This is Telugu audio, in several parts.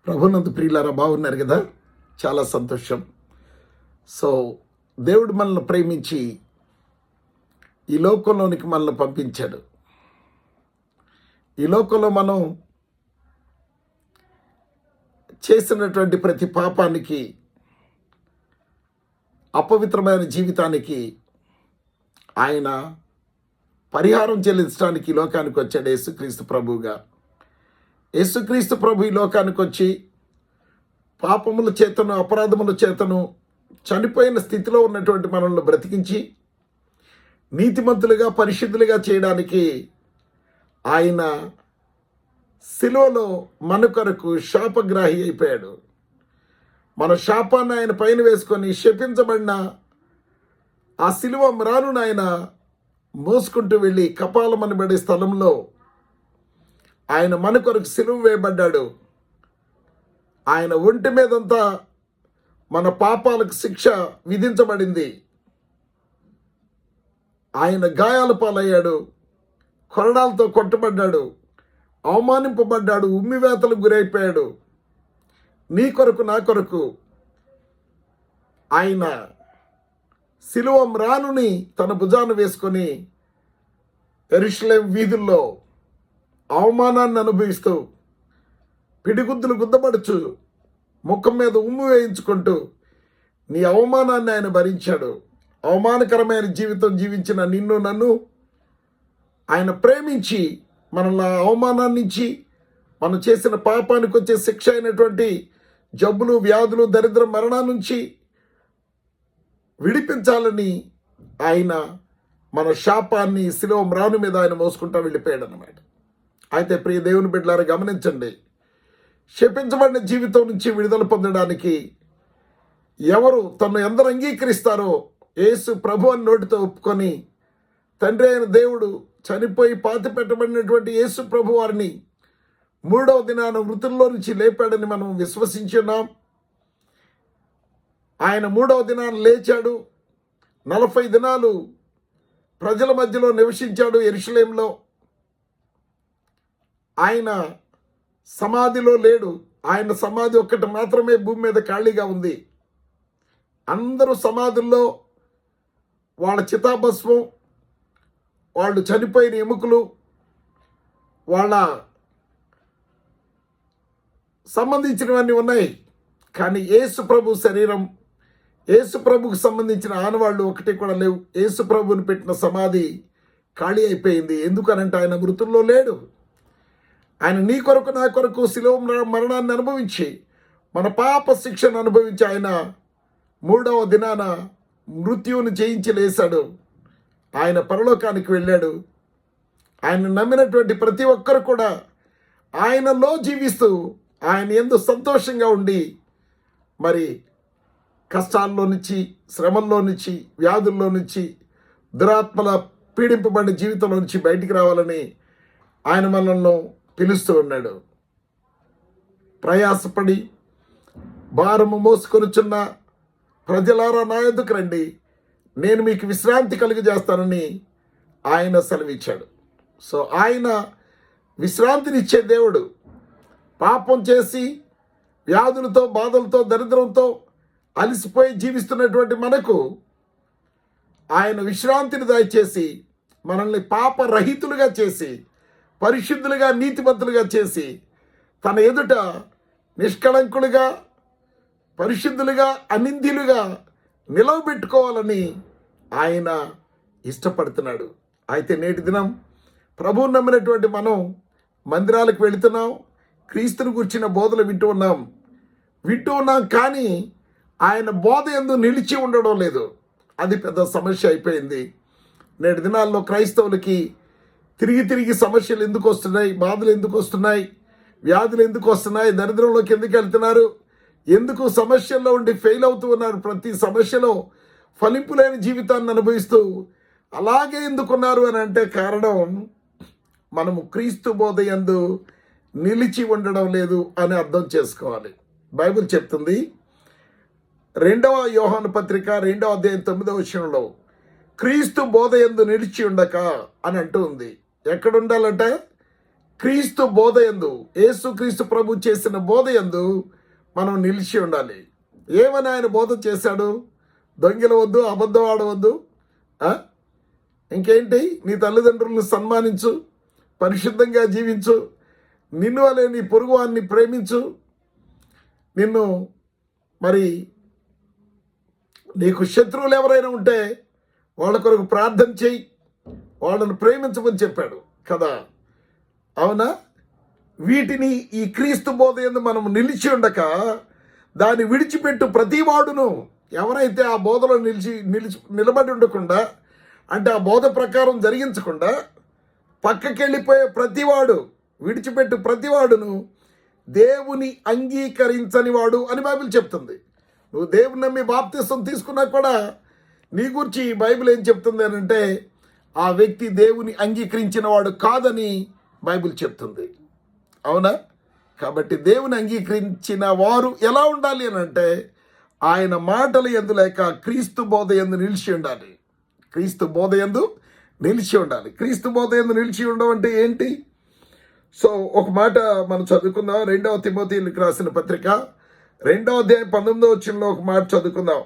ప్రభునందు ప్రియులారా, బాగున్నారు కదా? చాలా సంతోషం. సో దేవుడు మనల్ని ప్రేమించి ఈ లోకంలోనికి మనల్ని పంపించాడు. ఈ లోకంలో మనం చేసినటువంటి ప్రతి పాపానికి, అపవిత్రమైన జీవితానికి ఆయన పరిహారం చెల్లించడానికి ఈ లోకానికి వచ్చాడు యేసుక్రీస్తు ప్రభువుగా. యేసుక్రీస్తు ప్రభు ఈ లోకానికి వచ్చి పాపముల చేతను, అపరాధముల చేతను చనిపోయిన స్థితిలో ఉన్నటువంటి మనల్ని బ్రతికించి నీతిమంతులుగా, పరిశుద్ధులుగా చేయడానికి ఆయన శిలువలో మన కొరకు శాపగ్రాహి అయిపోయాడు. మన శాపాన్ని ఆయన పైన వేసుకొని శపించబడిన ఆ శిలువ మ్రానును ఆయన మోసుకుంటూ వెళ్ళి కపాలమనబడే స్థలంలో ఆయన మన కొరకు శిలువ వేయబడ్డాడు. ఆయన ఒంటి మీదంతా మన పాపాలకు శిక్ష విధించబడింది. ఆయన గాయాల పాలయ్యాడు, కొరడాలతో కొట్టబడ్డాడు, అవమానింపబడ్డాడు, ఉమ్మివేతలకు గురైపోయాడు. నీ కొరకు, నా కొరకు ఆయన శిలువ మ్రానుని తన భుజాన వేసుకొని యెరూషలేము వీధుల్లో అవమానాన్ని అనుభవిస్తూ, పిడిగుద్దులు గుద్దబడుచు, ముఖం మీద ఉమ్ము వేయించుకుంటూ నీ అవమానాన్ని ఆయన భరించాడు. అవమానకరమైన జీవితం జీవించిన నిన్ను, నన్ను ఆయన ప్రేమించి మనల్ని అవమానాన్ని ఇచ్చి, మనం చేసిన పాపానికి వచ్చే శిక్ష అయినటువంటి జబ్బులు, వ్యాధులు, దరిద్ర మరణాల నుంచి విడిపించాలని ఆయన మన శాపాన్ని శిలువ మ్రాను మీద ఆయన మోసుకుంటా వెళ్ళిపోయాడు అన్నమాట. అయితే ప్రియ దేవుని బిడ్డలారా, గమనించండి, శపించబడిన జీవితం నుంచి విడుదల పొందడానికి ఎవరు తను ఎందరు అంగీకరిస్తారో, యేసు ప్రభు అని నోటితో ఒప్పుకొని తండ్రి అయిన దేవుడు చనిపోయి పాతి పెట్టబడినటువంటి యేసు ప్రభు వారిని 3వ దినాన మృతుల్లో నుంచి లేపాడని మనం విశ్వసించున్నాం. ఆయన 3వ దినాన లేచాడు. 40 దినాలు ప్రజల మధ్యలో నివసించాడు యెరూషలేములో. ఆయన సమాధిలో లేడు. ఆయన సమాధి ఒక్కటి మాత్రమే భూమి మీద ఖాళీగా ఉంది. అందరూ సమాధుల్లో వాళ్ళ చితాభస్మం, వాళ్ళు చనిపోయిన ఎముకలు, వాళ్ళ సంబంధించినవన్నీ ఉన్నాయి. కానీ యేసు ప్రభు శరీరం, యేసు ప్రభుకు సంబంధించిన ఆనవాళ్ళు ఒకటి కూడా లేవు. యేసు ప్రభుని పెట్టిన సమాధి ఖాళీ అయిపోయింది. ఎందుకనంటే ఆయన మృతుల్లో లేడు. ఆయన నీ కొరకు, నా కొరకు శిలువ మరణాన్ని అనుభవించి, మన పాప శిక్షను అనుభవించి ఆయన 3వ దినాన మృత్యువుని జయించి లేశాడు. ఆయన పరలోకానికి వెళ్ళాడు. ఆయన నమ్మినటువంటి ప్రతి ఒక్కరు కూడా ఆయనలో జీవిస్తూ, ఆయన యందు సంతోషంగా ఉండి, మరి కష్టాల్లో నుంచి, శ్రమల్లో నుంచి, వ్యాధుల్లో నుంచి, దురాత్మల పీడింపబడిన జీవితంలో నుంచి బయటికి రావాలని ఆయన మనల్ని పిలుస్తూ ఉన్నాడు. ప్రయాసపడి భారము మోసుకొనుచున్న ప్రజలారా, నా యొద్దకు రండి, నేను మీకు విశ్రాంతి కలుగజేస్తానని ఆయన సెలవిచ్చాడు. సో ఆయన విశ్రాంతినిచ్చే దేవుడు. పాపం చేసి వ్యాధులతో, బాధలతో, దరిద్రంతో అలసిపోయి జీవిస్తున్నటువంటి మనకు ఆయన విశ్రాంతిని దయచేసి మనల్ని పాపరహితులుగా చేసి, పరిశుద్ధులుగా, నీతిమంతులుగా చేసి, తన ఎదుట నిష్కళంకులుగా, పరిశుద్ధులుగా, అనింద్యులుగా నిలవబెట్టుకోవాలని ఆయన ఇష్టపడుతున్నాడు. అయితే నేటి దినం ప్రభువు నమ్మినటువంటి మనం మందిరాలకు వెళుతున్నాం, క్రీస్తుని గురించిన బోధలు వింటూ ఉన్నాం. కానీ ఆయన బోధ యందు నిలిచి ఉండడం లేదు. అది పెద్ద సమస్య అయిపోయింది. నేటి దినాల్లో క్రైస్తవులకి తిరిగి సమస్యలు ఎందుకు వస్తున్నాయి, బాధలు ఎందుకు వస్తున్నాయి, వ్యాధులు ఎందుకు వస్తున్నాయి, దరిద్రంలోకి ఎందుకు వెళ్తున్నారు, ఎందుకు సమస్యల్లో ఉండి ఫెయిల్ అవుతూ ఉన్నారు, ప్రతి సమస్యలో ఫలింపులేని జీవితాన్ని అనుభవిస్తూ అలాగే ఎందుకున్నారు అని అంటే కారణం, మనము క్రీస్తు బోధ యందు నిలిచి ఉండడం లేదు అని అర్థం చేసుకోవాలి. బైబిల్ చెప్తుంది, 2వ యోహాను పత్రిక 2వ అధ్యాయం 9వ వచనంలో క్రీస్తు బోధ యందు నిలిచి ఉండక అని అంటూ ఉంది. ఎక్కడ ఉండాలంట? క్రీస్తు బోధయందు, యేసు క్రీస్తు ప్రభు చేసిన బోధయందు మనం నిలిచి ఉండాలి. ఏమని ఆయన బోధ చేశాడు? దొంగిలవద్దు, అబద్ధం ఆడవద్దు, ఇంకేంటి, నీ తల్లిదండ్రులను సన్మానించు, పరిశుద్ధంగా జీవించు, నిన్ను వలె నీ పొరుగువాన్ని ప్రేమించు, నిన్ను మరి నీకు శత్రువులు ఎవరైనా ఉంటే వాళ్ళ కొరకు ప్రార్థన చేయి, వాళ్ళను ప్రేమించమని చెప్పాడు కదా. అవునా? వీటిని ఈ క్రీస్తు బోధ యందు మనం నిలిచి ఉండక దాన్ని విడిచిపెట్టు ప్రతివాడును, ఎవరైతే ఆ బోధలో నిలబడి ఉండకుండా, అంటే ఆ బోధ ప్రకారం జరిగించకుండా పక్కకెళ్ళిపోయే ప్రతివాడు, విడిచిపెట్టు ప్రతివాడును దేవుని అంగీకరించని వాడు అని బైబిల్ చెప్తుంది. నువ్వు దేవుని నమ్మి బాప్తిసం తీసుకున్నా కూడా నీ గురించి బైబిల్ ఏం చెప్తుంది అని అంటే, ఆ వ్యక్తి దేవుని అంగీకరించిన వాడు కాదని బైబిల్ చెప్తుంది. అవునా? కాబట్టి దేవుని అంగీకరించిన వారు ఎలా ఉండాలి అని అంటే, ఆయన మాటలు యందు లేక క్రీస్తు బోధ యందు నిలిచి ఉండాలి. క్రీస్తు బోధ యందు నిలిచి ఉండాలి. క్రీస్తు బోధ యందు నిలిచి ఉండమంటే ఏంటి? సో ఒక మాట మనం చదువుకుందాం. 2వ తిమోతికి రాసిన పత్రిక 2వ అధ్యాయం 19వ వచనంలో ఒక మాట చదువుకుందాం.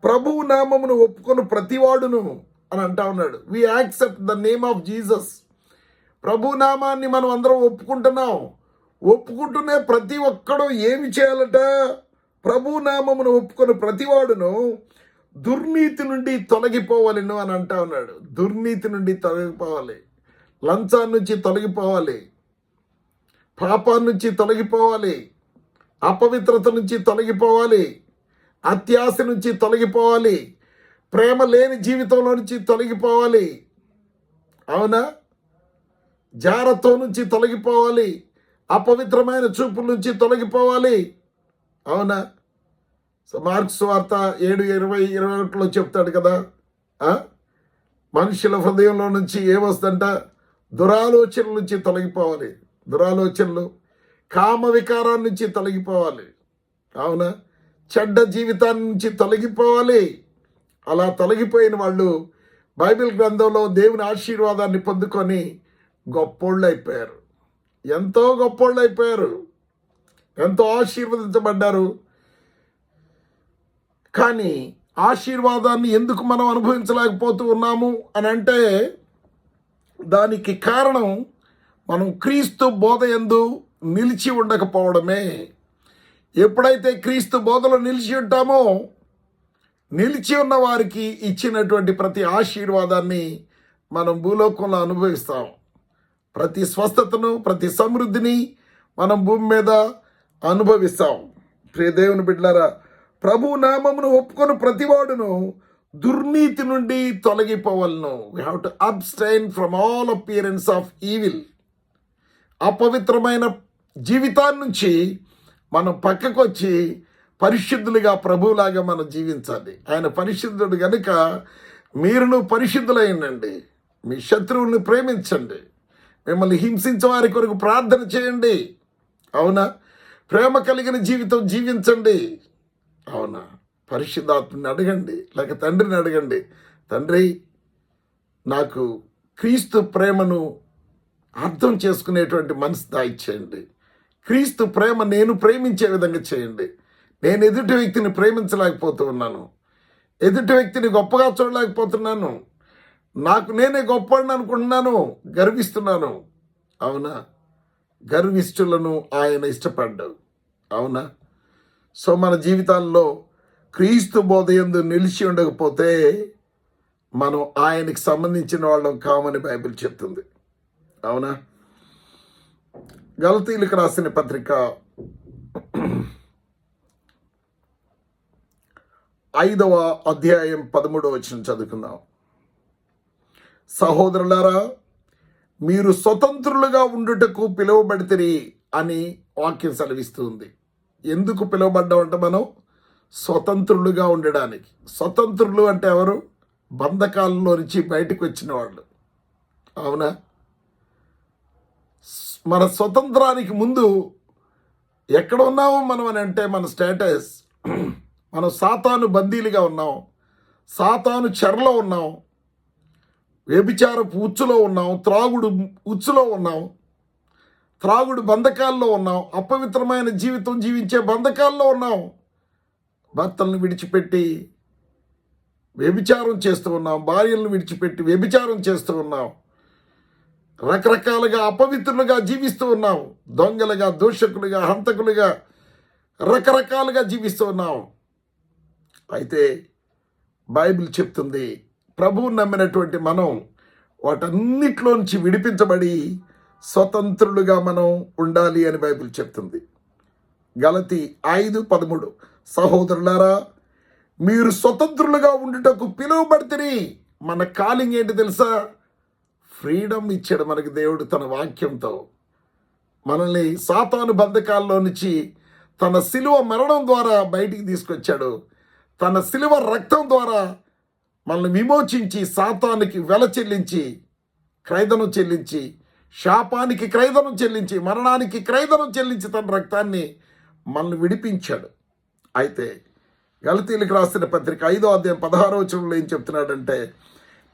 ప్రభువు నామమును ఒప్పుకొని ప్రతివాడును అని అంటా ఉన్నాడు. We accept the name of Jesus. ప్రభు నామాన్ని మనం అందరం ఒప్పుకుంటున్నాం. ఒప్పుకుంటూనే ప్రతి ఒక్కడు ఏమి చేయాలట? ప్రభు నామమును ఒప్పుకొని ప్రతివాడును దుర్నీతి నుండి తొలగిపోవాలను అని అంటా ఉన్నాడు. దుర్నీతి నుండి తొలగిపోవాలి, లంచాన్ని నుంచి తొలగిపోవాలి, పాపాన్ని నుంచి తొలగిపోవాలి, అపవిత్రత నుంచి తొలగిపోవాలి, అత్యాశ నుంచి తొలగిపోవాలి, ప్రేమ లేని జీవితంలో నుంచి తొలగిపోవాలి. అవునా? జారత్వం నుంచి తొలగిపోవాలి, అపవిత్రమైన చూపుల నుంచి తొలగిపోవాలి. అవునా? మార్క్స్ వార్త 7:20-21 చెప్తాడు కదా, మనుషుల హృదయంలో నుంచి ఏమొస్తుందంట? దురాలోచనల నుంచి తొలగిపోవాలి, దురాలోచనలు, కామ వికారాన్ని నుంచి తొలగిపోవాలి. అవునా? చెడ్డ జీవితాన్ని నుంచి తొలగిపోవాలి. అలా తొలగిపోయిన వాళ్ళు బైబిల్ గ్రంథంలో దేవుని ఆశీర్వాదాన్ని పొందుకొని గొప్పోళ్ళు అయిపోయారు. ఎంతో గొప్పోళ్ళు అయిపోయారు, ఎంతో ఆశీర్వదించబడ్డారు. కానీ ఆశీర్వాదాన్ని ఎందుకు మనం అనుభవించలేకపోతూ ఉన్నాము అని అంటే, దానికి కారణం మనం క్రీస్తు బోధ యందు నిలిచి ఉండకపోవడమే. ఎప్పుడైతే క్రీస్తు బోధలో నిలిచి ఉంటామో, నిలిచి ఉన్న వారికి ఇచ్చినటువంటి ప్రతి ఆశీర్వాదాన్ని మనం భూలోకంలో అనుభవిస్తాం. ప్రతి స్వస్థతను, ప్రతి సమృద్ధిని మనం భూమి మీద అనుభవిస్తాం. ప్రియ దేవుని బిడ్డలారా, ప్రభు నామమును ఒప్పుకొని ప్రతివాడును దుర్నీతి నుండి తొలగిపోవలను. We have to abstain from all appearance of evil. అపవిత్రమైన జీవితాన్ని నుంచి మనం పక్కకు వచ్చి పరిశుద్ధులుగా ప్రభువులాగా మనం జీవించాలి. ఆయన పరిశుద్ధుడు కనుక మీరును పరిశుద్ధులైనండి. మీ శత్రువుల్ని ప్రేమించండి, మిమ్మల్ని హింసించే వారి కొరకు ప్రార్థన చేయండి. అవునా? ప్రేమ కలిగిన జీవితం జీవించండి. అవునా? పరిశుద్ధాత్మని అడగండి, లేక తండ్రిని అడగండి, తండ్రి నాకు క్రీస్తు ప్రేమను అర్థం చేసుకునేటువంటి మనసు దాయిచ్చేయండి. క్రీస్తు ప్రేమ నేను ప్రేమించే విధంగా చేయండి. నేను ఎదుటి వ్యక్తిని ప్రేమించలేకపోతూ ఉన్నాను, ఎదుటి వ్యక్తిని గొప్పగా చూడలేకపోతున్నాను, నాకు నేనే గొప్పని అనుకుంటున్నాను, గర్విస్తున్నాను. అవునా? గర్విష్ఠులను ఆయన ఇష్టపడ్డాడు. అవునా? సో మన జీవితాల్లో క్రీస్తు బోధ యందు నిలిచి ఉండకపోతే మనం ఆయనకి సంబంధించిన వాళ్ళం కామని బైబిల్ చెప్తుంది. అవునా? గలతీయులకు రాసిన పత్రిక 5వ అధ్యాయం 13వ వచనం చదువుకుందాం. సహోదరులారా, మీరు స్వతంత్రులుగా ఉండుటకు పిలువబడితిరి అని వాక్యం సెలవిస్తుంది. ఎందుకు పిలువబడ్డామంటే మనం స్వతంత్రులుగా ఉండడానికి. స్వతంత్రులు అంటే ఎవరు? బంధకాలలో నుంచి బయటకు వచ్చిన వాళ్ళు. అవునా? మన స్వతంత్రానికి ముందు ఎక్కడ ఉన్నాము మనం అని అంటే, మన స్టేటస్, మనం సాతాను బందీలుగా ఉన్నాం, సాతాను చెరలో ఉన్నాం, వ్యభిచారపు ఉచ్చులో ఉన్నాం, త్రాగుడు ఉచ్చులో ఉన్నాం, త్రాగుడు బంధకాల్లో ఉన్నాం, అపవిత్రమైన జీవితం జీవించే బంధకాల్లో ఉన్నాం, భర్తలను విడిచిపెట్టి వ్యభిచారం చేస్తూ ఉన్నాం, భార్యలను విడిచిపెట్టి వ్యభిచారం చేస్తూ ఉన్నాం, రకరకాలుగా అపవిత్రులుగా జీవిస్తూ ఉన్నాం, దొంగలుగా, దూషకులుగా, హంతకులుగా రకరకాలుగా జీవిస్తూ ఉన్నాం. అయితే బైబిల్ చెప్తుంది, ప్రభువుని నమ్మినటువంటి మనం వాటన్నిటిలో నుంచి విడిపించబడి స్వతంత్రులుగా మనం ఉండాలి అని బైబిల్ చెప్తుంది. గలతీ 5:13 సహోదరులారా, మీరు స్వతంత్రులుగా ఉండుటకు పిలువబడితిరి. మన కాలింగ్ ఏంటి తెలుసా? ఫ్రీడమ్ ఇచ్చాడు మనకి దేవుడు తన వాక్యంతో. మనల్ని సాతాను బంధకాల్లో నుంచి తన శిలువ మరణం ద్వారా బయటికి తీసుకొచ్చాడు. తన శిలువ రక్తం ద్వారా మనల్ని విమోచించి, సాతానికి వెల చెల్లించి, క్రైదనం చెల్లించి, శాపానికి క్రైదనం చెల్లించి, మరణానికి క్రైదనం చెల్లించి తన రక్తాన్ని మనల్ని విడిపించాడు. అయితే గలతీలకు రాసిన పత్రిక 5:16 ఏం చెప్తున్నాడంటే,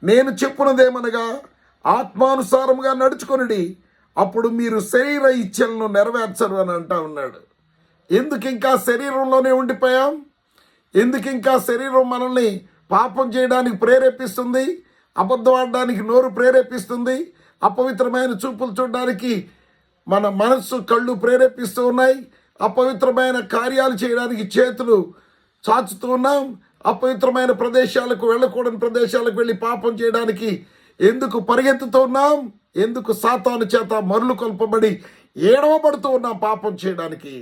నేను చెప్పున్నదేమనగా ఆత్మానుసారముగా నడుచుకొనుడి, అప్పుడు మీరు శరీర ఇచ్చలను నెరవేర్చరు అని అంటా ఉన్నాడు. ఎందుకు ఇంకా శరీరంలోనే ఉండిపోయాం? ఎందుకు ఇంకా శరీరం మనల్ని పాపం చేయడానికి ప్రేరేపిస్తుంది, అబద్ధం ఆడడానికి నోరు ప్రేరేపిస్తుంది, అపవిత్రమైన చూపులు చూడడానికి మన మనస్సు, కళ్ళు ప్రేరేపిస్తూ ఉన్నాయి, అపవిత్రమైన కార్యాలు చేయడానికి చేతులు చాచుతూ ఉన్నాం, అపవిత్రమైన ప్రదేశాలకు, వెళ్ళకూడని ప్రదేశాలకు వెళ్ళి పాపం చేయడానికి ఎందుకు పరిగెత్తుతూ ఉన్నాం? ఎందుకు సాతాను చేత మరులు కొల్పబడి ఏడవబడుతూ ఉన్నాం పాపం చేయడానికి?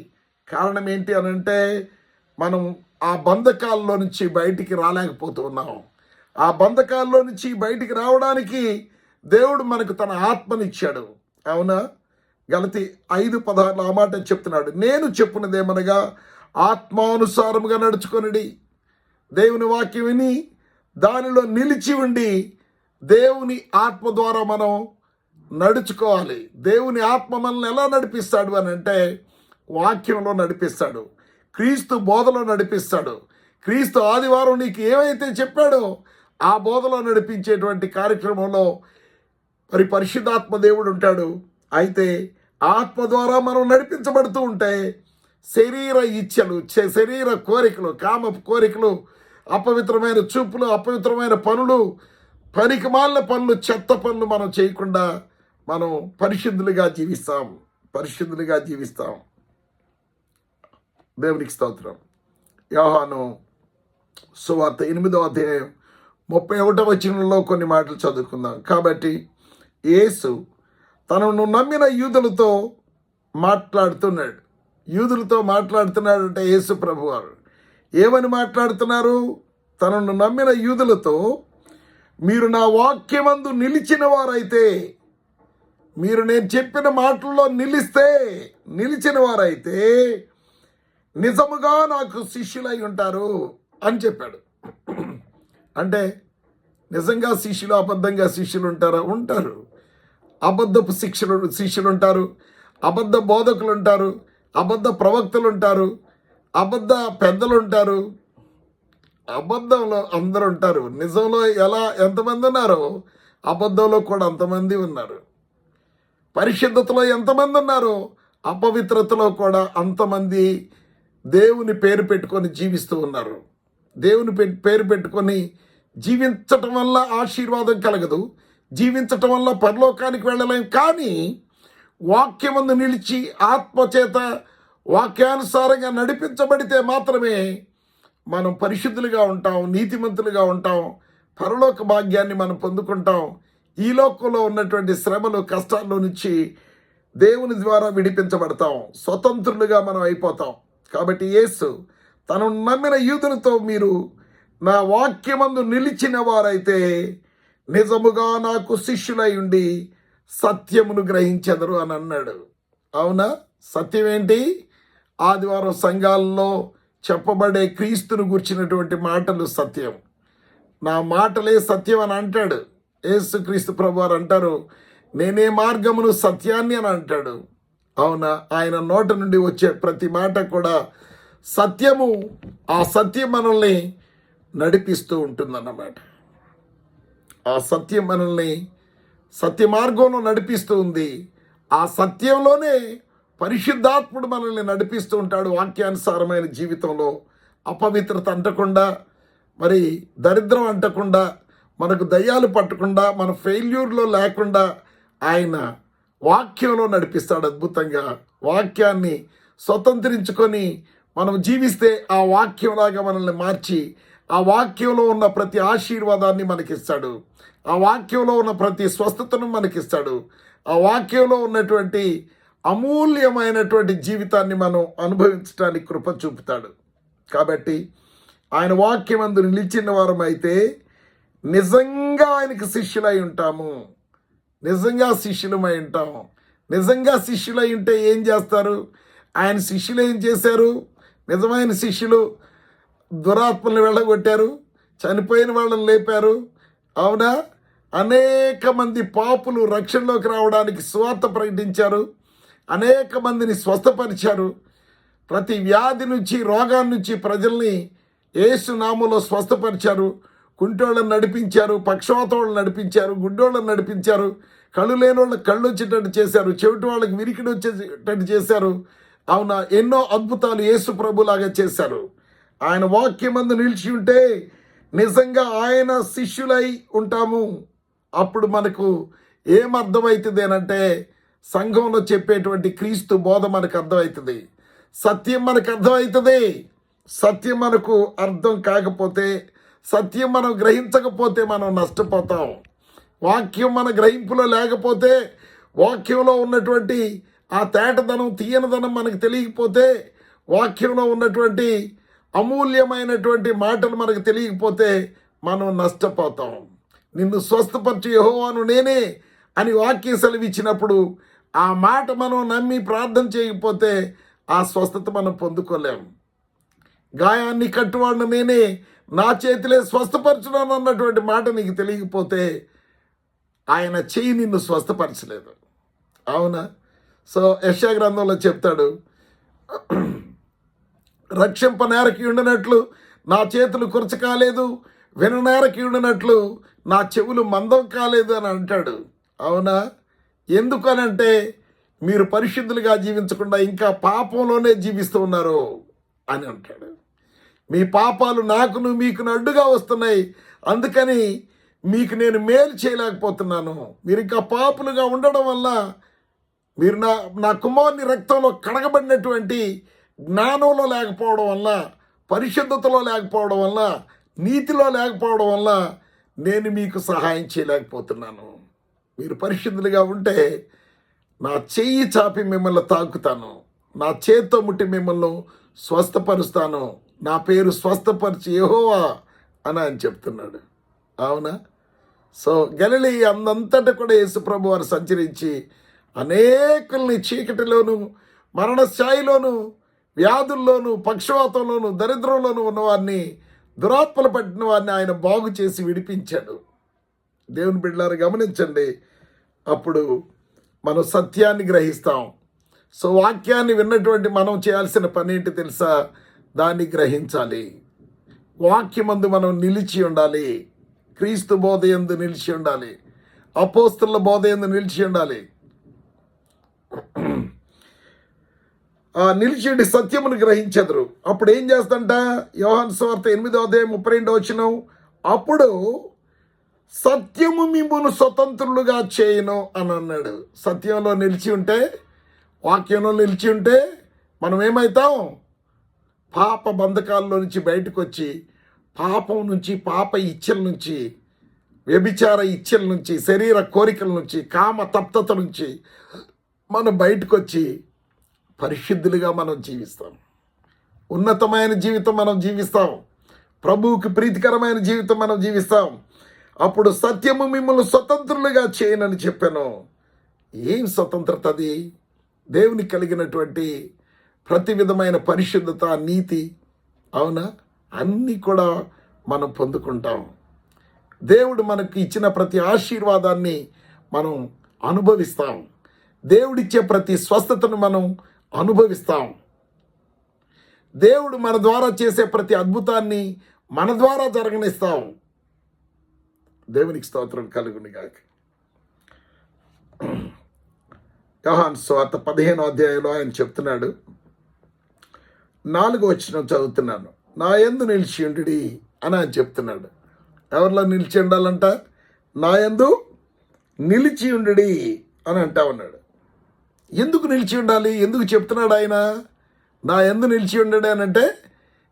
కారణం ఏంటి అని అంటే, మనం ఆ బంధకాల్లో నుంచి బయటికి రాలేకపోతూ ఉన్నాం. ఆ బంధకాల్లో నుంచి బయటికి రావడానికి దేవుడు మనకు తన ఆత్మనిచ్చాడు. అవునా? గలతీ 5:16 ఆ మాట చెప్తున్నాడు. నేను చెప్పున్నదేమనగా ఆత్మానుసారముగా నడుచుకొనుడి. దేవుని వాక్యం విని దానిలో నిలిచి ఉండి దేవుని ఆత్మ ద్వారా మనం నడుచుకోవాలి. దేవుని ఆత్మ మనల్ని ఎలా నడిపిస్తాడు అని అంటే, వాక్యంలో నడిపిస్తాడు, క్రీస్తు బోధలో నడిపిస్తాడు. క్రీస్తు ఆదివారం నీకు ఏమైతే చెప్పాడో ఆ బోధలో నడిపించేటువంటి కార్యక్రమంలో మరి పరిశుద్ధాత్మ దేవుడు ఉంటాడు. అయితే ఆత్మ ద్వారా మనం నడిపించబడుతూ ఉంటే శరీర ఇచ్చలు, శరీర కోరికలు, కామ కోరికలు, అపవిత్రమైన చూపులు, అపవిత్రమైన పనులు, పనికిమాలిన పనులు, చెత్త పనులు మనం చేయకుండా మనం పరిశుద్ధులుగా జీవిస్తాం. దేవునికి స్తోత్రం. యోహాను సువార్త 8:31 కొన్ని మాటలు చదువుకుందాం. కాబట్టి యేసు తనను నమ్మిన యూదులతో మాట్లాడుతున్నాడంటే యేసు ప్రభువారు ఏమని మాట్లాడుతున్నారు? తనను నమ్మిన యూదులతో, మీరు నా వాక్యమందు నిలిచిన వారైతే, మీరు నేను చెప్పిన మాటల్లో నిలిచిన వారైతే నిజముగా నాకు శిష్యులై ఉంటారు అని చెప్పాడు. అంటే నిజంగా శిష్యులు, అబద్ధంగా శిష్యులు ఉంటారా? ఉంటారు. అబద్ధపు శిష్యులు ఉంటారు, అబద్ధ బోధకులు ఉంటారు, అబద్ధ ప్రవక్తలు ఉంటారు, అబద్ధ పెద్దలు ఉంటారు. అబద్ధంలో అందరూ ఉంటారు. నిజంలో ఎంతమంది ఉన్నారో అబద్ధంలో కూడా అంతమంది ఉన్నారు. పరిశుద్ధతలో ఎంతమంది ఉన్నారో అపవిత్రతలో కూడా అంతమంది దేవుని పేరు పెట్టుకొని జీవిస్తూ ఉన్నారు. దేవుని పేరు పెట్టుకొని జీవించటం వల్ల ఆశీర్వాదం కలగదు, జీవించటం వల్ల పరలోకానికి వెళ్ళలేం. కానీ వాక్యమందు నిలిచి ఆత్మచేత వాక్యానుసారంగా నడిపించబడితే మాత్రమే మనం పరిశుద్ధులుగా ఉంటాం, నీతిమంతులుగా ఉంటాం, పరలోక భాగ్యాన్ని మనం పొందుకుంటాం. ఈ లోకంలో ఉన్నటువంటి శ్రమలు, కష్టాల్లో నుంచి దేవుని ద్వారా విడిపించబడతాం, స్వతంత్రులుగా మనం అయిపోతాం. కాబట్టి యేసు తనను నమ్మిన యూదులతో, మీరు నా వాక్యమందు నిలిచిన వారైతే నిజముగా నాకు శిష్యులై ఉండి సత్యమును గ్రహించెదరు అని అన్నాడు. అవునా? సత్యం ఏంటి? ఆదివారం సంఘాల్లో చెప్పబడే క్రీస్తును గుర్చినటువంటి మాటలు సత్యం. నా మాటలే సత్యం అని అంటాడు యేసుక్రీస్తు ప్రభువారు. అంటారు, నేనే మార్గమును సత్యాన్ని అని అంటాడు. అవునా? ఆయన నోట నుండి వచ్చే ప్రతి మాట కూడా సత్యము. ఆ సత్యం మనల్ని నడిపిస్తూ ఉంటుందన్నమాట. ఆ సత్యం మనల్ని సత్య మార్గంలో నడిపిస్తూ ఉంది. ఆ సత్యంలోనే పరిశుద్ధాత్ముడు మనల్ని నడిపిస్తూ ఉంటాడు. వాక్యానుసారమైన జీవితంలో అపవిత్రత అంటకుండా, మరి దరిద్రం అంటకుండా, మనకు దయ్యాలు పట్టకుండా, మన ఫెయిల్యూర్లో లేకుండా ఆయన వాక్యంలో నడిపిస్తాడు అద్భుతంగా. వాక్యాన్ని స్వతంత్రించుకొని మనం జీవిస్తే ఆ వాక్యంలాగా మనల్ని మార్చి ఆ వాక్యంలో ఉన్న ప్రతి ఆశీర్వాదాన్ని మనకిస్తాడు. ఆ వాక్యంలో ఉన్న ప్రతి స్వస్థతను మనకిస్తాడు. ఆ వాక్యంలో ఉన్నటువంటి అమూల్యమైనటువంటి జీవితాన్ని మనం అనుభవించడానికి కృప చూపుతాడు. కాబట్టి ఆయన వాక్యమందు నిలిచిన వారం అయితే నిజంగా ఆయనకి శిష్యులై ఉంటాము. నిజంగా శిష్యులమై ఉంటాము. నిజంగా శిష్యులై ఉంటే ఏం చేస్తారు? ఆయన శిష్యులు ఏం చేశారు? నిజమైన శిష్యులు దురాత్మల్ని వెళ్ళగొట్టారు, చనిపోయిన వాళ్ళని లేపారు. అవునా? అనేక మంది పాపులు రక్షణలోకి రావడానికి సువార్త ప్రకటించారు. అనేక మందిని స్వస్థపరిచారు. ప్రతి వ్యాధి నుంచి, రోగాల నుంచి ప్రజల్ని యేసు నామములో స్వస్థపరిచారు. కుంటోళ్ళని నడిపించారు, పక్షవాతోళ్ళని నడిపించారు, గుడ్డోళ్ళని నడిపించారు, కళ్ళు లేని వాళ్ళకి కళ్ళు వచ్చేటట్టు చేశారు, చెవిటి వాళ్ళకి విరికిడి వచ్చేటట్టు చేశారు. అవునా? ఎన్నో అద్భుతాలు యేసు ప్రభులాగా చేశారు. ఆయన వాక్యమందు నిలిచి ఉంటే నిజంగా ఆయన శిష్యులై ఉంటాము. అప్పుడు మనకు ఏమర్థమవుతుంది అంటే సంఘంలో చెప్పేటువంటి క్రీస్తు బోధ మనకు అర్థమవుతుంది, సత్యం మనకు అర్థమవుతుంది. సత్యం మనకు అర్థం కాకపోతే, సత్యం మనం గ్రహించకపోతే మనం నష్టపోతాం. వాక్యం మన గ్రహింపులో లేకపోతే, వాక్యంలో ఉన్నటువంటి ఆ తేటదనం, తీయనదనం మనకు తెలియకపోతే, వాక్యంలో ఉన్నటువంటి అమూల్యమైనటువంటి మాటలు మనకు తెలియకపోతే మనం నష్టపోతాం. నిన్ను స్వస్థపరిచే యెహోవాను నేనే అని వాక్యం సెలవిచ్చినప్పుడు ఆ మాట మనం నమ్మి ప్రార్థన చేయకపోతే ఆ స్వస్థత మనం పొందుకోలేం. గాయాన్ని కట్టువాడిని నేనే, నా చేతిలే స్వస్థపరచున్నాను అన్నటువంటి మాట నీకు తెలియకపోతే ఆయన చెయ్యి నిన్ను స్వస్థపరచలేదు. అవునా? సో యెషయా గ్రంథంలో చెప్తాడు, రక్షింపనేరకి ఉండినట్లు నా చేతులు కురచ కాలేదు, విననేరకి ఉండినట్లు నా చెవులు మందం కాలేదు అని అంటాడు. అవునా? ఎందుకనంటే మీరు పరిశుద్ధులుగా జీవించకుండా ఇంకా పాపంలోనే జీవిస్తూ ఉన్నారు అని అంటాడు. మీ పాపాలు నాకును మీకును అడ్డుగా వస్తున్నాయి, అందుకని మీకు నేను మేలు చేయలేకపోతున్నాను. మీరు ఇంకా పాపులుగా ఉండడం వల్ల, మీరు నా కుమారుని రక్తంలో కడగబడినటువంటి జ్ఞానంలో లేకపోవడం వల్ల, పరిశుద్ధతలో లేకపోవడం వల్ల, నీతిలో లేకపోవడం వల్ల నేను మీకు సహాయం చేయలేకపోతున్నాను. మీరు పరిశుద్ధులుగా ఉంటే నా చెయ్యి చాపి మిమ్మల్ని తాకుతాను, నా చేత్తో ముట్టి మిమ్మల్ని స్వస్థపరుస్తాను, నా పేరు స్వస్థపరిచి యెహోవా అని ఆయన చెప్తున్నాడు. అవునా? సో గలిలీ అందంతటా కూడా యేసు ప్రభు వారు సంచరించి అనేకుల్ని చీకటిలోను, మరణస్థాయిలోను, వ్యాధుల్లోను, పక్షవాతంలోను, దరిద్రంలోను ఉన్నవారిని, దురాత్మలు పట్టిన వారిని ఆయన బాగు చేసి విడిపించాడు. దేవుని బిడ్డలారా గమనించండి. అప్పుడు మనం సత్యాన్ని గ్రహిస్తాం. సో వాక్యాన్ని విన్నటువంటి మనం చేయాల్సిన పని ఏంటి తెలుసా? దాన్ని గ్రహించాలి. వాక్యమందు మనం నిలిచి ఉండాలి. క్రీస్తు బోధ యందు నిలిచి ఉండాలి. అపోస్తలుల బోధ యందు నిలిచి ఉండాలి. నిలిచి సత్యమును గ్రహించెదరు. అప్పుడు ఏం చేస్తంట? యోహాను సువార్త 8:32 అప్పుడు సత్యము మిమ్మును స్వతంత్రులుగా చేయను అని అన్నాడు. సత్యంలో నిలిచి ఉంటే, వాక్యంలో నిలిచి ఉంటే మనం ఏమవుతాం? పాప బంధకాల్లో నుంచి బయటకు వచ్చి, పాపం నుంచి, పాప ఇచ్చల నుంచి, వ్యభిచార ఇచ్చల నుంచి, శరీర కోరికల నుంచి, కామ తప్తత నుంచి మనం బయటకు వచ్చి పరిశుద్ధులుగా మనం జీవిస్తాం. ఉన్నతమైన జీవితం మనం జీవిస్తాం. ప్రభువుకి ప్రీతికరమైన జీవితం మనం జీవిస్తాం. అప్పుడు సత్యము మిమ్మల్ని స్వతంత్రులుగా చేయనని చెప్పాను. ఏం స్వతంత్రత అది? దేవునికి కలిగినటువంటి ప్రతి విధమైన పరిశుద్ధత, నీతి, అవునా, అన్నీ కూడా మనం పొందుకుంటాం. దేవుడు మనకు ఇచ్చిన ప్రతి ఆశీర్వాదాన్ని మనం అనుభవిస్తాం. దేవుడిచ్చే ప్రతి స్వస్థతను మనం అనుభవిస్తాం. దేవుడు మన ద్వారా చేసే ప్రతి అద్భుతాన్ని మన ద్వారా జరగనిస్తాం. దేవునికి స్తోత్రం కలుగును గాక. యోహాను సువార్త 15వ అధ్యాయంలో ఆయన చెప్తున్నాడు, 4వ వచనం చదువుతున్నాను. నా యందు నిలిచి ఉండుడి అని ఆయన చెప్తున్నాడు. ఎవరిలో నిలిచి ఉండాలంట? నా యందు నిలిచి ఉండుడి అని అంటా ఉన్నాడు. ఎందుకు నిలిచి ఉండాలి? ఎందుకు చెప్తున్నాడు ఆయన నా యందు నిలిచి ఉండడు అని అంటే,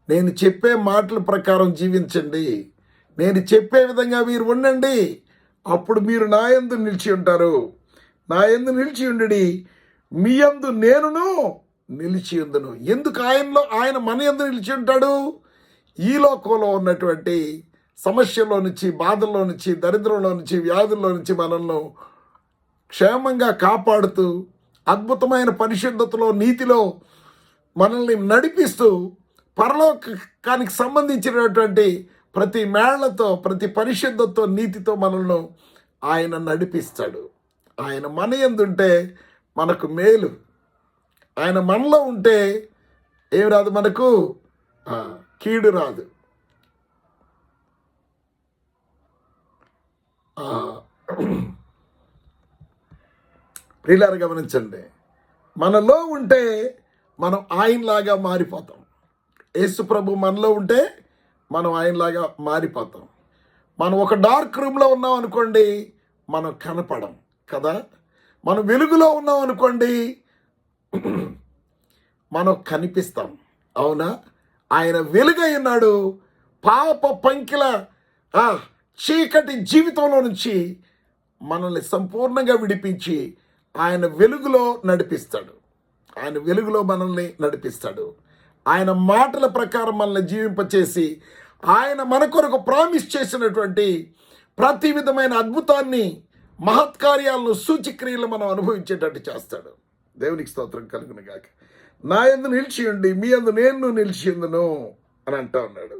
నేను చెప్పే మాటల ప్రకారం జీవించండి, నేను చెప్పే విధంగా మీరు ఉండండి, అప్పుడు మీరు నా యందు నిలిచి ఉంటారు. నా యందు నిలిచి ఉండుడి, మీ యందు నేనును నిలిచి ఉందును. ఎందుకు ఆయన మన యందు నిలిచి ఉంటాడు? ఈ లోకంలో ఉన్నటువంటి సమస్యల్లో నుంచి, బాధల్లో నుంచి, దరిద్రంలో నుంచి, వ్యాధుల్లో నుంచి మనల్ని క్షేమంగా కాపాడుతూ, అద్భుతమైన పరిశుద్ధతలో, నీతిలో మనల్ని నడిపిస్తూ, పరలోకానికి సంబంధించినటువంటి ప్రతి మేళ్లతో, ప్రతి పరిశుద్ధతో, నీతితో మనల్ని ఆయన నడిపిస్తాడు. ఆయన మన యందు ఉంటే మనకు మేలు. ఆయన మనలో ఉంటే ఏం రాదు, మనకు కీడు రాదు. ప్రియులారా గమనించండి, మనలో ఉంటే మనం ఆయనలాగా మారిపోతాం. యేసు ప్రభు మనలో ఉంటే మనం ఆయనలాగా మారిపోతాం. మనం ఒక డార్క్ రూమ్లో ఉన్నాం అనుకోండి, మనం కనపడం కదా. మనం వెలుగులో ఉన్నాం అనుకోండి, మనం కనిపిస్తాం. అవునా? ఆయన వెలుగై ఉన్నాడు. పాప పంకిల చీకటి జీవితంలో నుంచి మనల్ని సంపూర్ణంగా విడిపించి ఆయన వెలుగులో నడిపిస్తాడు. ఆయన వెలుగులో మనల్ని నడిపిస్తాడు. ఆయన మాటల ప్రకారం మనల్ని జీవింపచేసి ఆయన మన కొరకు ప్రామిస్ చేసినటువంటి ప్రతి విధమైన అద్భుతాన్ని, మహత్కార్యాలను, సూచక్రియలు మనం అనుభవించేటట్టు చేస్తాడు. దేవునికి స్తోత్రం కలుగును గాక. నా యందు నిలిచి ఉండి, మీ యందు నేను నిలిచి ఉందును అని అంటా ఉన్నాడు.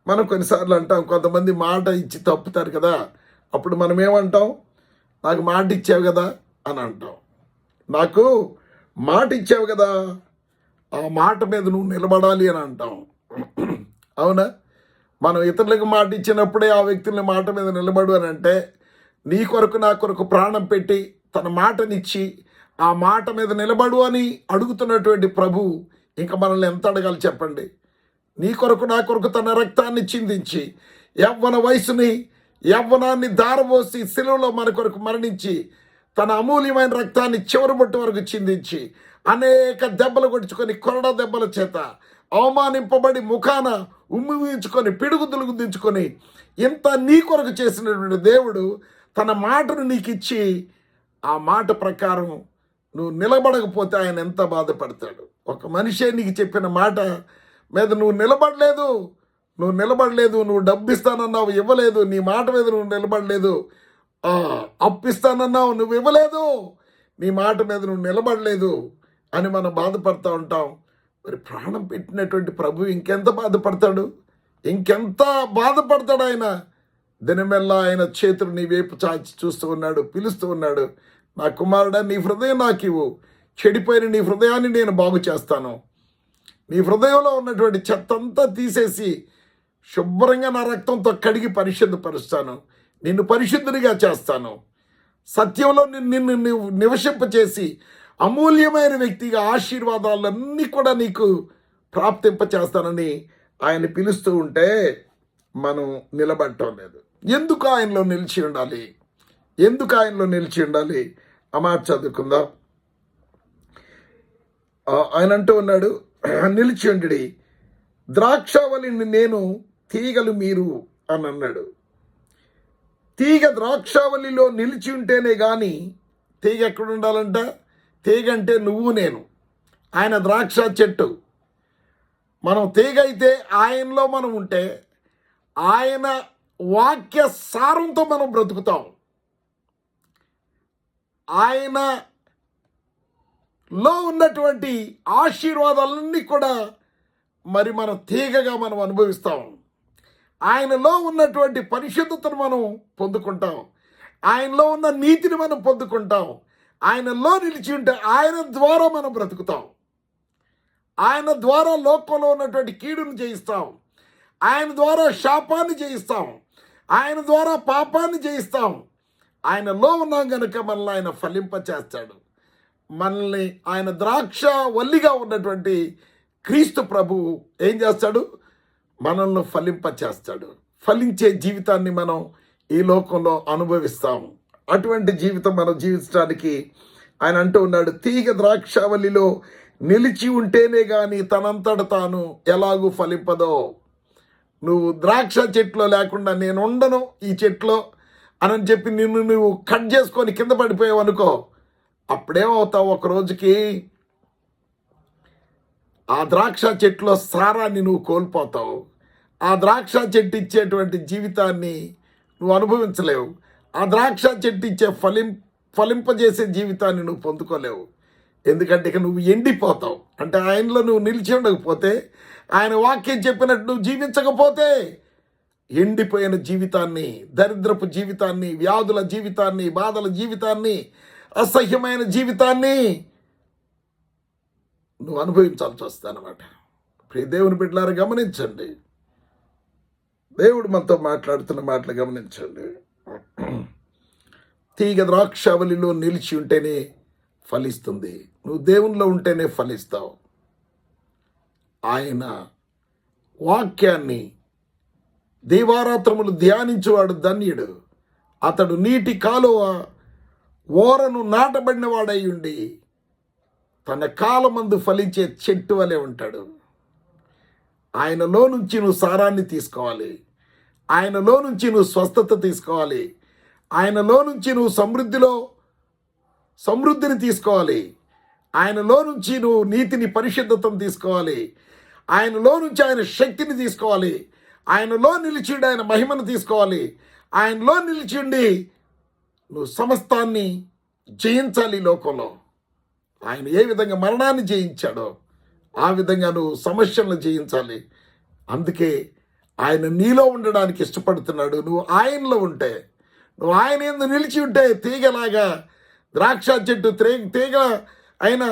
మనం కొన్నిసార్లు అంటాం, కొంతమంది మాట ఇచ్చి తప్పుతారు కదా, అప్పుడు మనం ఏమంటాం? నాకు మాట ఇచ్చావు కదా అని అంటాం. నాకు మాట ఇచ్చావు కదా, ఆ మాట మీద నువ్వు నిలబడాలి అని అంటాం. అవునా? మనం ఇతరులకు మాట ఇచ్చినప్పుడే ఆ వ్యక్తుల మాట మీద నిలబడు అని అంటే, నీ కొరకు నా కొరకు ప్రాణం పెట్టి తన మాటనిచ్చి ఆ మాట మీద నిలబడు అని అడుగుతున్నటువంటి ప్రభు ఇంకా మనల్ని ఎంత అడగాలి చెప్పండి? నీ కొరకు నా కొరకు తన రక్తాన్ని చిందించి, యవ్వనాన్ని దారబోసి శిలువలో మన కొరకు మరణించి, తన అమూల్యమైన రక్తాన్ని చివరి బొట్టు వరకు చిందించి, అనేక దెబ్బలు కొట్టుకొని, కొరడ దెబ్బల చేత అవమానింపబడి, ముఖాన ఉమ్మి వీంచుకొని, పిడుగుదులు గుద్దించుకొని, ఇంత నీ కొరకు చేసినటువంటి దేవుడు తన మాటను నీకు ఇచ్చి, ఆ మాట ప్రకారం నువ్వు నిలబడకపోతే ఆయన ఎంత బాధపడతాడు. ఒక మనిషే నీకు చెప్పిన మాట మీద నువ్వు నిలబడలేదు, నువ్వు డబ్బు ఇస్తానన్నావు ఇవ్వలేదు, నీ మాట మీద నువ్వు నిలబడలేదు, అప్పిస్తానన్నావు నువ్వు ఇవ్వలేదు, నీ మాట మీద నువ్వు నిలబడలేదు అని మనం బాధపడుతూ ఉంటాం. మరి ప్రాణం పెట్టినటువంటి ప్రభు ఇంకెంత బాధపడతాడు? ఆయన దినమెల్లా ఆయన చేతులు నీ వైపు చాచి చూస్తూ ఉన్నాడు, పిలుస్తూ ఉన్నాడు. నా కుమారుడా, నీ హృదయం నాకు ఇవ్వు, చెడిపోయిన నీ హృదయాన్ని నేను బాగు చేస్తాను, నీ హృదయంలో ఉన్నటువంటి చెత్తంతా తీసేసి శుభ్రంగా నా రక్తంతో కడిగి పరిశుద్ధపరుస్తాను, నిన్ను పరిశుద్ధునిగా చేస్తాను, సత్యంలో నిన్ను నివసింపచేసి అమూల్యమైన వ్యక్తిగా ఆశీర్వాదాలన్నీ కూడా నీకు ప్రాప్తింపచేస్తానని ఆయన పిలుస్తూ ఉంటే మనం నిలబడటం లేదు. ఎందుకు ఆయనలో నిలిచి ఉండాలి? ఆ మాట చదువుకుందాం. ఆయన అంటూ ఉన్నాడు, నిలిచి ఉండి, ద్రాక్షావళిని నేను, తీగలు మీరు అని అన్నాడు. తీగ ద్రాక్షావళిలో నిలిచి ఉంటేనే కానీ, తీగ ఎక్కడ ఉండాలంట? తీగ అంటే నువ్వు నేను, ఆయన ద్రాక్ష చెట్టు. మనం తీగ అయితే ఆయనలో మనం ఉంటే, ఆయన వాక్య సారంతో మనం బ్రతుకుతాం. ఆయనలో ఉన్నటువంటి ఆశీర్వాదాలన్నీ కూడా మరి మనం తీగగా మనం అనుభవిస్తాం. ఆయనలో ఉన్నటువంటి పరిశుద్ధతను మనం పొందుకుంటాం, ఆయనలో ఉన్న నీతిని మనం పొందుకుంటాం. ఆయనలో నిలిచి ఉంటే ఆయన ద్వారా మనం బ్రతుకుతాం. ఆయన ద్వారా లోకంలో ఉన్నటువంటి కీడును జయిస్తాం, ఆయన ద్వారా శాపాన్ని జయిస్తాం, ఆయన ద్వారా పాపాన్ని జయిస్తాం, ఆయనలో ఉన్నాం గనుక మనల్ని ఆయన ఫలింప చేస్తాడు. మనల్ని ఆయన ద్రాక్ష వల్లిగా ఉన్నటువంటి క్రీస్తు ప్రభువు ఏం చేస్తాడు? మనల్ని ఫలింప చేస్తాడు. ఫలించే జీవితాన్ని మనం ఈ లోకంలో అనుభవిస్తాం. అటువంటి జీవితం మనం జీవించడానికి ఆయన అంటూ ఉన్నాడు, తీగ ద్రాక్షావల్లిలో నిలిచి ఉంటేనే కానీ తనంతట తాను ఎలాగూ ఫలింపదో. నువ్వు ద్రాక్ష చెట్లో లేకుండా నేను ఉండను ఈ చెట్లో అని చెప్పి నిన్ను నువ్వు కట్ చేసుకొని కింద పడిపోయావు అనుకో, అప్పుడేమవుతావు? ఒక రోజుకి ఆ ద్రాక్ష చెట్లో సారాన్ని నువ్వు కోల్పోతావు. ఆ ద్రాక్ష చెట్టు ఇచ్చేటువంటి జీవితాన్ని నువ్వు అనుభవించలేవు. ఆ ద్రాక్ష చెట్టు ఇచ్చే ఫలింపజేసే జీవితాన్ని నువ్వు పొందుకోలేవు. ఎందుకంటే ఇక నువ్వు ఎండిపోతావు. అంటే ఆయనలో నువ్వు నిలిచి ఉండకపోతే, ఆయన వాక్యం చెప్పినట్టు నువ్వు జీవించకపోతే, ఎండిపోయిన జీవితాన్ని, దరిద్రపు జీవితాన్ని, వ్యాధుల జీవితాన్ని, బాధల జీవితాన్ని, అసహ్యమైన జీవితాన్ని నువ్వు అనుభవించాల్సి వస్తుందన్నమాట. ప్రియ దేవుని బిడ్డలారా గమనించండి, దేవుడు మనతో మాట్లాడుతున్న మాటలు గమనించండి. తీగ ద్రాక్షావళిలో నిలిచి ఉంటేనే ఫలిస్తుంది. నువ్వు దేవునిలో ఉంటేనే ఫలిస్తావు. ఆయన వాక్యాన్ని దీవారాత్రములు ధ్యానించువాడు ధన్యుడు. అతడు నీటి కాలువ ఓరను నాటబడిన వాడై ఉండి తన కాలమందు ఫలించే చెట్టు వలె ఉంటాడు. ఆయనలో నుంచి నువ్వు సారాన్ని తీసుకోవాలి. ఆయనలో నుంచి నువ్వు స్వస్థత తీసుకోవాలి. ఆయనలో నుంచి నువ్వు సమృద్ధిని తీసుకోవాలి. ఆయనలో నుంచి నువ్వు నీతిని, పరిశుద్ధతను తీసుకోవాలి. ఆయనలో నుంచి ఆయన శక్తిని తీసుకోవాలి. ఆయనలో నిలిచిండి ఆయన మహిమను తీసుకోవాలి. ఆయనలో నిలిచిండి నువ్వు సమస్తాన్ని జయించాలి. లోకంలో ఆయన ఏ విధంగా మరణాన్ని జయించాడో ఆ విధంగా నువ్వు సమస్యలను జయించాలి. అందుకే ఆయన నీలో ఉండడానికి ఇష్టపడుతున్నాడు. నువ్వు ఆయనలో ఉంటే, నువ్వు ఆయన యందు నిలిచి ఉంటే, తీగలాగా ద్రాక్ష చెట్టు తీగ అయిన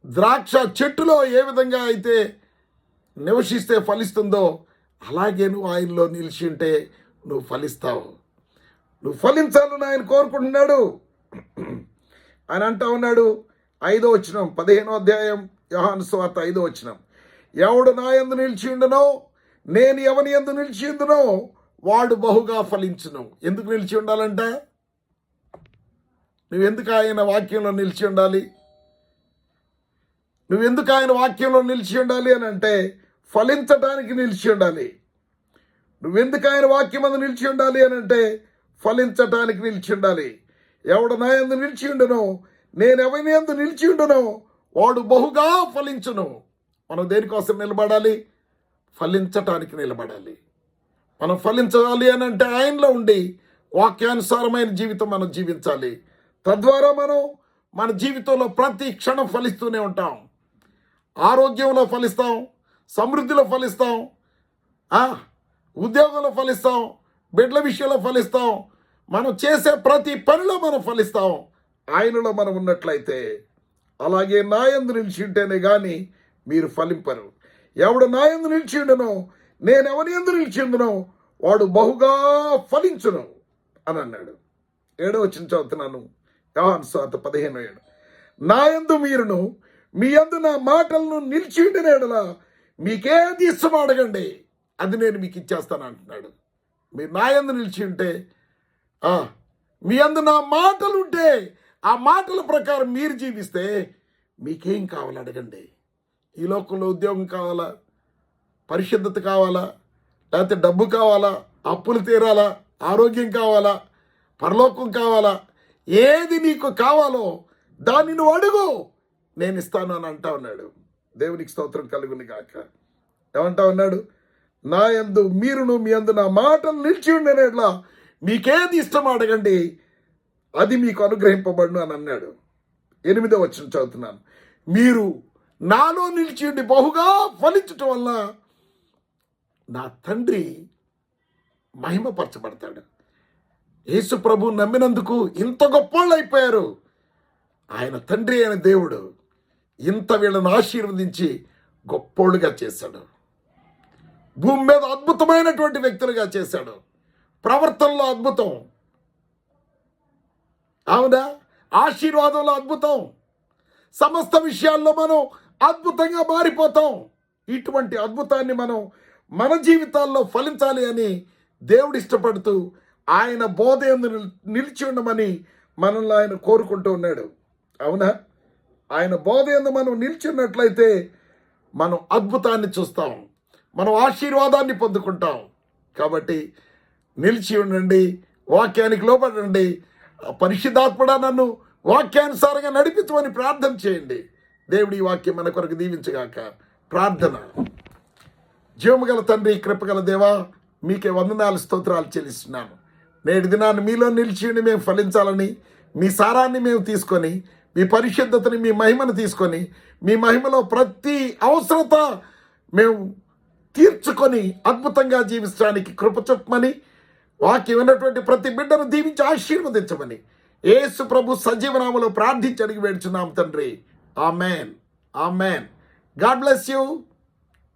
ద్రాక్ష చెట్టులో ఏ విధంగా అయితే నివసిస్తే ఫలిస్తుందో, అలాగే నువ్వు ఆయనలో నిలిచి ఉంటే నువ్వు ఫలిస్తావు. నువ్వు ఫలించాలని ఆయన కోరుకుంటున్నాడు. ఆయన అంటా ఉన్నాడు, 5వ వచనం, 15వ అధ్యాయం యోహాను సువార్త 5వ వచనం, ఎవడు నా యందు నిలిచి ఉండునో, నేను ఎవని యందు నిలిచి ఉండునో వాడు బహుగా ఫలించును. ఎందుకు నిలిచి ఉండాలంట? నువ్వెందుకు ఆయన వాక్యంలో నిలిచి ఉండాలి? నువ్వెందుకు ఆయన వాక్యంలో నిలిచి ఉండాలి అని అంటే, ఫలించడానికి నిలిచి ఉండాలి. నువ్వెందుకు ఆయన వాక్యం అందు నిలిచి ఉండాలి అని అంటే, ఫలించటానికి నిలిచి ఉండాలి. ఎవడు నా యందు నిలిచి ఉండునో, నేను ఎవరి యందు నిలిచి ఉండునో వాడు బహుగా ఫలించును. మనం దేనికోసం నిలబడాలి? ఫలించటానికి నిలబడాలి. మనం ఫలించాలి అని అంటే ఆయనలో ఉండి వాక్యానుసారమైన జీవితం మనం జీవించాలి. తద్వారా మనం మన జీవితంలో ప్రతి క్షణం ఫలిస్తూనే ఉంటాం. ఆరోగ్యంలో ఫలిస్తాం, సమృద్ధిలో ఫలిస్తాం, ఉద్యోగంలో ఫలిస్తాం, బిడ్డల విషయంలో ఫలిస్తాం. మనం చేసే ప్రతి పనిలో మనం ఫలిస్తాం ఆయనలో మనం ఉన్నట్లయితే. అలాగే నా యందు నిలిచి ఉంటేనే కానీ మీరు ఫలింపరు. ఎవడు నా యందు నిలిచి ఉండునో, నేను ఎవరి యందు నిలిచి ఉండునో వాడు బహుగా ఫలించును అని అన్నాడు. 7వ వచనం చదువుతున్నాను, యోహాను సువార్త 15:7. నా యందు మీరును మీ యందు నా మాటలను నిలిచి ఉండిన యెడల మీకేది ఇష్టమో అడగండి, అది నేను మీకు ఇచ్చేస్తాను అంటున్నాడు. మీరు నా యందు నిలిచి ఉంటే, మీ యందు నా మాటలు ఉంటే, ఆ మాటల ప్రకారం మీరు జీవిస్తే మీకేం కావాలి అడగండి. ఈ లోకంలో ఉద్యోగం కావాలా, పరిశుద్ధత కావాలా, లేకపోతే డబ్బు కావాలా, అప్పులు తీరాలా, ఆరోగ్యం కావాలా, పరలోకం కావాలా, ఏది నీకు కావాలో దాన్ని నువ్వు అడుగు, నేను ఇస్తాను అని అంటా ఉన్నాడు. దేవునికి స్తోత్రం కలుగును గాక. ఏమంటా ఉన్నాడు? నా యందు మీరును మీ యందు నా మాటలు నిలిచి ఉండేట్లా మీకేది ఇష్టమో అడగండి, అది మీకు అనుగ్రహింపబడును అని అన్నాడు. 8వ వచనం చదువుతున్నాను, మీరు నాలో నిలిచి ఉండి బహుగా ఫలించటం వల్ల నా తండ్రి మహిమపరచబడతాడు. యేసు ప్రభు నమ్మినందుకు ఇంత గొప్పోళ్ళు అయిపోయారు. ఆయన తండ్రి అయిన దేవుడు ఇంత వీళ్ళను ఆశీర్వదించి గొప్పోళ్ళుగా చేశాడు. భూమి మీద అద్భుతమైనటువంటి వ్యక్తులుగా చేశాడు. ప్రవర్తనలో అద్భుతం, అవునా, ఆశీర్వాదంలో అద్భుతం, సమస్త విషయాల్లో మనం అద్భుతంగా మారిపోతాం. ఇటువంటి అద్భుతాన్ని మనం మన జీవితాల్లో ఫలించాలి అని దేవుడు ఇష్టపడుతూ ఆయన బోధ యందు నిలిచి ఉండమని మనల్ని ఆయన కోరుకుంటూ ఉన్నాడు. అవునా, ఆయన బోధ యందు మనం నిలిచి ఉన్నట్లయితే మనం అద్భుతాన్ని చూస్తాం, మనం ఆశీర్వాదాన్ని పొందుకుంటాం. కాబట్టి నిలిచి ఉండండి, వాక్యానికి లోబడండి. పరిశుద్ధాత్ముడా నన్ను వాక్యానుసారంగా నడిపించమని ప్రార్థన చేయండి. దేవుడి ఈ వాక్యం మన కొరకు దీవించగాక. ప్రార్థన. జీవముగల తండ్రి, కృపగల దేవా, మీకే వందనాలు, స్తోత్రాలు చెల్లిస్తున్నాను. నేటి దినాన్ని మీలో నిలిచి ఉండి మేము ఫలించాలని, మీ సారాన్ని మేము తీసుకొని, మీ పరిశుద్ధతని, మీ మహిమను తీసుకొని, మీ మహిమలో ప్రతి అవసరత మేము తీర్చుకొని అద్భుతంగా జీవించడానికి కృప చూపమని, వాక్యం ఉన్నటువంటి ప్రతి బిడ్డను దీవించి ఆశీర్వదించమని యేసు ప్రభు సజీవనామలో ప్రార్థించి అడిగి వేడుచున్నాం తండ్రి. Amen. Amen. God bless you.